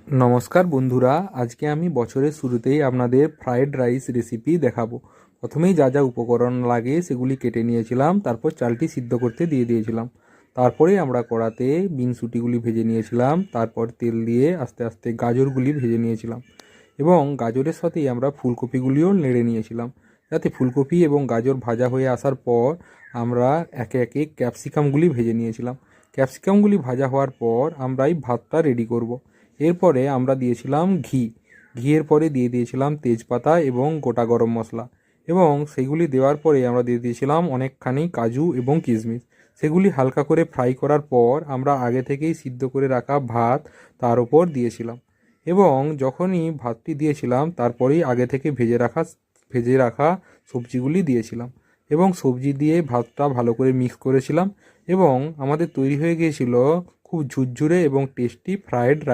নমস্কার বন্ধুরা, আজকে আমি বছরের শুরুতেই আপনাদের ফ্রায়েড রাইস রেসিপি দেখাবো। প্রথমেই যা যা উপকরণ লাগে সেগুলি কেটে নিয়েছিলাম, তারপর চালটি সিদ্ধ করতে দিয়ে দিয়েছিলাম। তারপরে আমরা কড়াতে বিনসুটিগুলি ভেজে নিয়েছিলাম, তারপর তেল দিয়ে আস্তে আস্তে গাজরগুলি ভেজে নিয়েছিলাম এবং গাজরের সাথেই আমরা ফুলকপিগুলিও নেড়ে নিয়েছিলাম। যাতে ফুলকপি এবং গাজর ভাজা হয়ে আসার পর আমরা একে একে ক্যাপসিকামগুলি ভেজে নিয়েছিলাম। ক্যাপসিকামগুলি ভাজা হওয়ার পর আমরা এই ভাতটা রেডি করব। এরপরে আমরা দিয়েছিলাম ঘিয়ের পরে দিয়ে দিয়েছিলাম তেজপাতা এবং গোটা গরম মশলা, এবং সেগুলি দেওয়ার পরে আমরা দিয়ে দিয়েছিলাম অনেকখানি কাজু এবং কিশমিশ। সেগুলি হালকা করে ফ্রাই করার পর আমরা আগে থেকেই সিদ্ধ করে রাখা ভাত তার উপর দিয়েছিলাম, এবং যখনই ভাতটি দিয়েছিলাম তারপরেই আগে থেকে ভেজে রাখা সবজিগুলি দিয়েছিলাম এবং সবজি দিয়ে ভাতটা ভালো করে মিক্স করেছিলাম, এবং আমাদের তৈরি হয়ে গিয়েছিল খুব ঝুরঝুরে এবং টেস্টি ফ্রায়েড রাইস।